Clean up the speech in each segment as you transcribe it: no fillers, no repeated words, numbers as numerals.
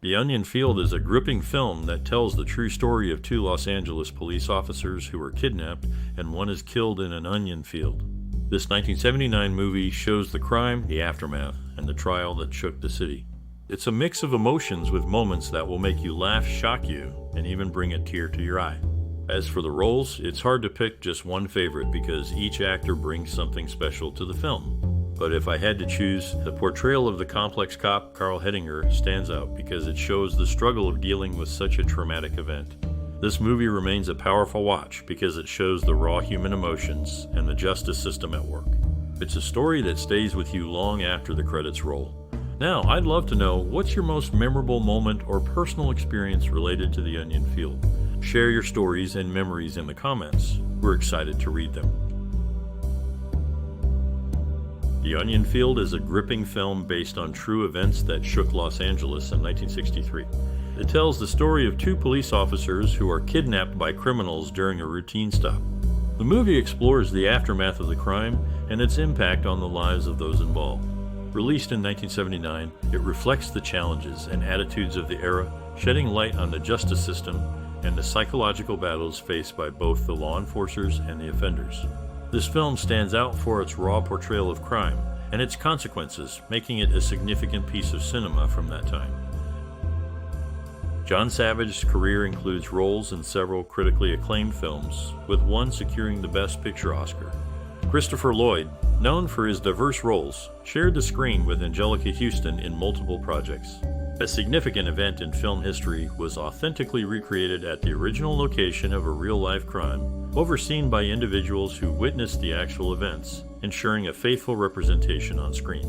The Onion Field is a gripping film that tells the true story of two Los Angeles police officers who were kidnapped and one is killed in an onion field. This 1979 movie shows the crime, the aftermath, and the trial that shook the city. It's a mix of emotions with moments that will make you laugh, shock you, and even bring a tear to your eye. As for the roles, it's hard to pick just one favorite because each actor brings something special to the film. But if I had to choose, the portrayal of the complex cop, Karl Hettinger, stands out because it shows the struggle of dealing with such a traumatic event. This movie remains a powerful watch because it shows the raw human emotions and the justice system at work. It's a story that stays with you long after the credits roll. Now, I'd love to know, what's your most memorable moment or personal experience related to the Onion Field? Share your stories and memories in the comments. We're excited to read them. The Onion Field is a gripping film based on true events that shook Los Angeles in 1963. It tells the story of two police officers who are kidnapped by criminals during a routine stop. The movie explores the aftermath of the crime and its impact on the lives of those involved. Released in 1979, it reflects the challenges and attitudes of the era, shedding light on the justice system and the psychological battles faced by both the law enforcers and the offenders. This film stands out for its raw portrayal of crime and its consequences, making it a significant piece of cinema from that time. John Savage's career includes roles in several critically acclaimed films, with one securing the Best Picture Oscar. Christopher Lloyd, known for his diverse roles, shared the screen with Anjelica Huston in multiple projects. A significant event in film history was authentically recreated at the original location of a real-life crime, overseen by individuals who witnessed the actual events, ensuring a faithful representation on screen.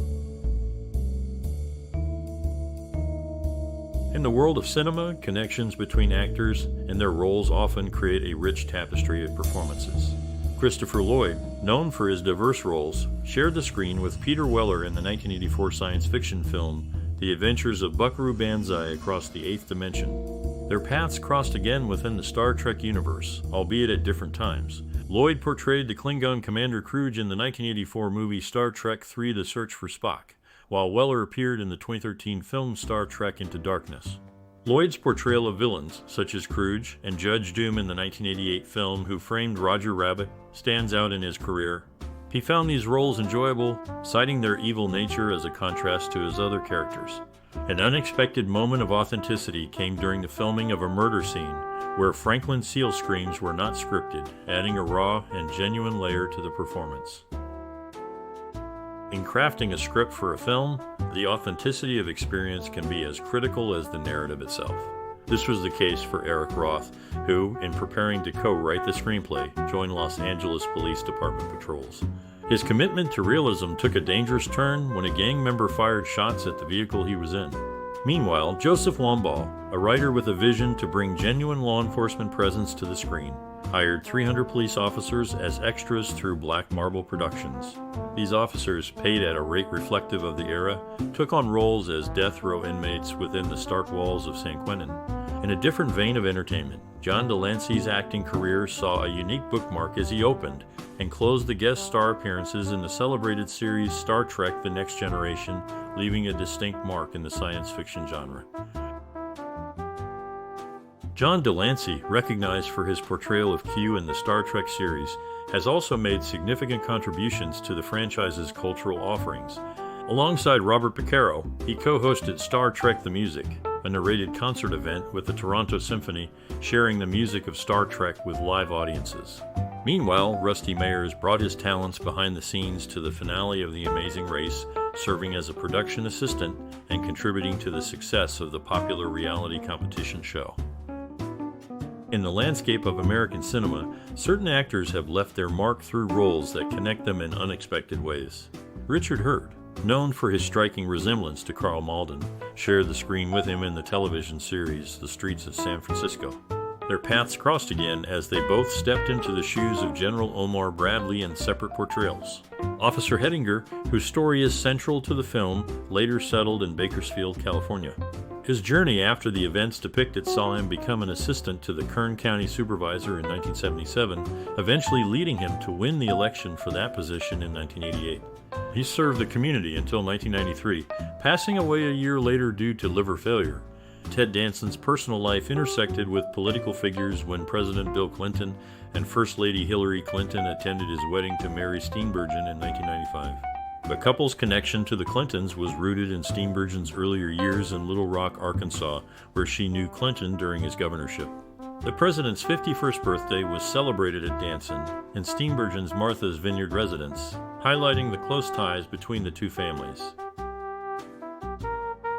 In the world of cinema, connections between actors and their roles often create a rich tapestry of performances. Christopher Lloyd, known for his diverse roles, shared the screen with Peter Weller in the 1984 science fiction film The Adventures of Buckaroo Banzai Across the Eighth Dimension. Their paths crossed again within the Star Trek universe, albeit at different times. Lloyd portrayed the Klingon Commander Kruge in the 1984 movie Star Trek III: The Search for Spock, while Weller appeared in the 2013 film Star Trek Into Darkness. Lloyd's portrayal of villains, such as Kruge and Judge Doom in the 1988 film Who Framed Roger Rabbit, stands out in his career. He found these roles enjoyable, citing their evil nature as a contrast to his other characters. An unexpected moment of authenticity came during the filming of a murder scene, where Franklyn's seal screams were not scripted, adding a raw and genuine layer to the performance. In crafting a script for a film, the authenticity of experience can be as critical as the narrative itself. This was the case for Eric Roth, who, in preparing to co-write the screenplay, joined Los Angeles Police Department patrols. His commitment to realism took a dangerous turn when a gang member fired shots at the vehicle he was in. Meanwhile, Joseph Wambaugh, a writer with a vision to bring genuine law enforcement presence to the screen, hired 300 police officers as extras through Black Marble Productions. These officers, paid at a rate reflective of the era, took on roles as death row inmates within the stark walls of San Quentin. In a different vein of entertainment, John Delancey's acting career saw a unique bookmark as he opened and closed the guest star appearances in the celebrated series Star Trek: The Next Generation, leaving a distinct mark in the science fiction genre. John Delancey, recognized for his portrayal of Q in the Star Trek series, has also made significant contributions to the franchise's cultural offerings. Alongside Robert Picaro, he co-hosted Star Trek The Music, a narrated concert event with the Toronto Symphony, sharing the music of Star Trek with live audiences. Meanwhile, Rusty Meyers brought his talents behind the scenes to the finale of The Amazing Race, serving as a production assistant and contributing to the success of the popular reality competition show. In the landscape of American cinema, certain actors have left their mark through roles that connect them in unexpected ways. Richard Hurd, known for his striking resemblance to Karl Malden, shared the screen with him in the television series The Streets of San Francisco. Their paths crossed again as they both stepped into the shoes of General Omar Bradley in separate portrayals. Officer Hettinger, whose story is central to the film, later settled in Bakersfield, California. His journey after the events depicted saw him become an assistant to the Kern County Supervisor in 1977, eventually leading him to win the election for that position in 1988. He served the community until 1993, passing away a year later due to liver failure. Ted Danson's personal life intersected with political figures when President Bill Clinton and First Lady Hillary Clinton attended his wedding to Mary Steenburgen in 1995. The couple's connection to the Clintons was rooted in Steenburgen's earlier years in Little Rock, Arkansas, where she knew Clinton during his governorship. The president's 51st birthday was celebrated at Danson and Steenburgen's Martha's Vineyard residence, highlighting the close ties between the two families.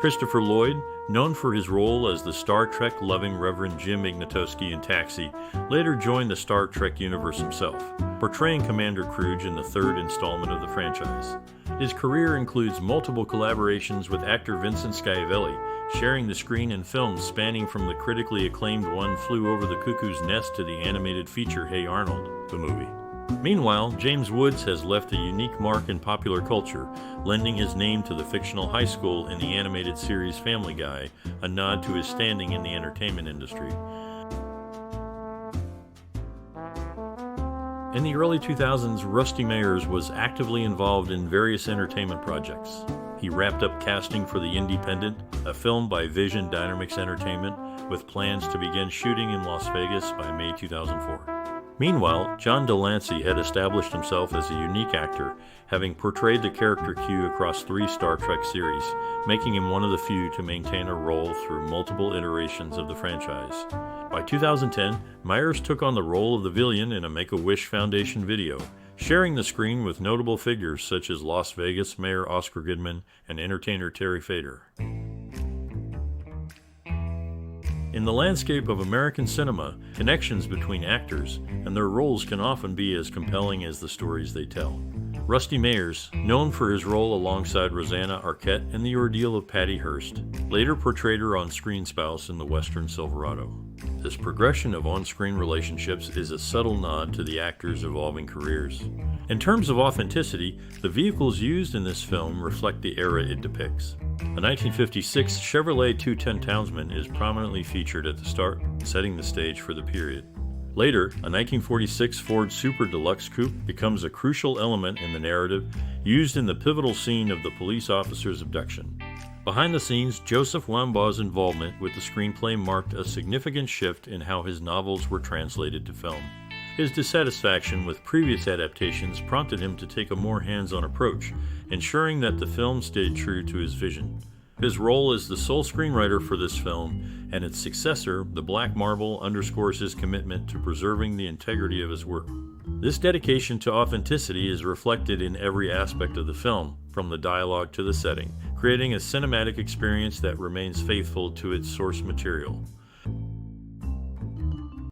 Christopher Lloyd, known for his role as the Star Trek-loving Reverend Jim Ignatowski in Taxi, later joined the Star Trek universe himself, portraying Commander Kruge in the third installment of the franchise. His career includes multiple collaborations with actor Vincent Schiavelli, sharing the screen in films spanning from the critically acclaimed One Flew Over the Cuckoo's Nest to the animated feature Hey Arnold, the movie. Meanwhile, James Woods has left a unique mark in popular culture, lending his name to the fictional high school in the animated series Family Guy, a nod to his standing in the entertainment industry. In the early 2000s, Rusty Meyers was actively involved in various entertainment projects. He wrapped up casting for The Independent, a film by Vision Dynamics Entertainment, with plans to begin shooting in Las Vegas by May 2004. Meanwhile, John Delancey had established himself as a unique actor, having portrayed the character Q across 3 Star Trek series, making him one of the few to maintain a role through multiple iterations of the franchise. By 2010, Myers took on the role of the villain in a Make-A-Wish Foundation video, sharing the screen with notable figures such as Las Vegas Mayor Oscar Goodman and entertainer Terry Fader. In the landscape of American cinema, connections between actors and their roles can often be as compelling as the stories they tell. Rusty Meyers, known for his role alongside Rosanna Arquette in The Ordeal of Patty Hearst, later portrayed her on-screen spouse in The Western Silverado. This progression of on-screen relationships is a subtle nod to the actors' evolving careers. In terms of authenticity, the vehicles used in this film reflect the era it depicts. A 1956 Chevrolet 210 Townsman is prominently featured at the start, setting the stage for the period. Later, a 1946 Ford Super Deluxe Coupe becomes a crucial element in the narrative, used in the pivotal scene of the police officer's abduction. Behind the scenes, Joseph Wambaugh's involvement with the screenplay marked a significant shift in how his novels were translated to film. His dissatisfaction with previous adaptations prompted him to take a more hands-on approach, ensuring that the film stayed true to his vision. His role as the sole screenwriter for this film and its successor, The Black Marble, underscores his commitment to preserving the integrity of his work. This dedication to authenticity is reflected in every aspect of the film, from the dialogue to the setting, creating a cinematic experience that remains faithful to its source material.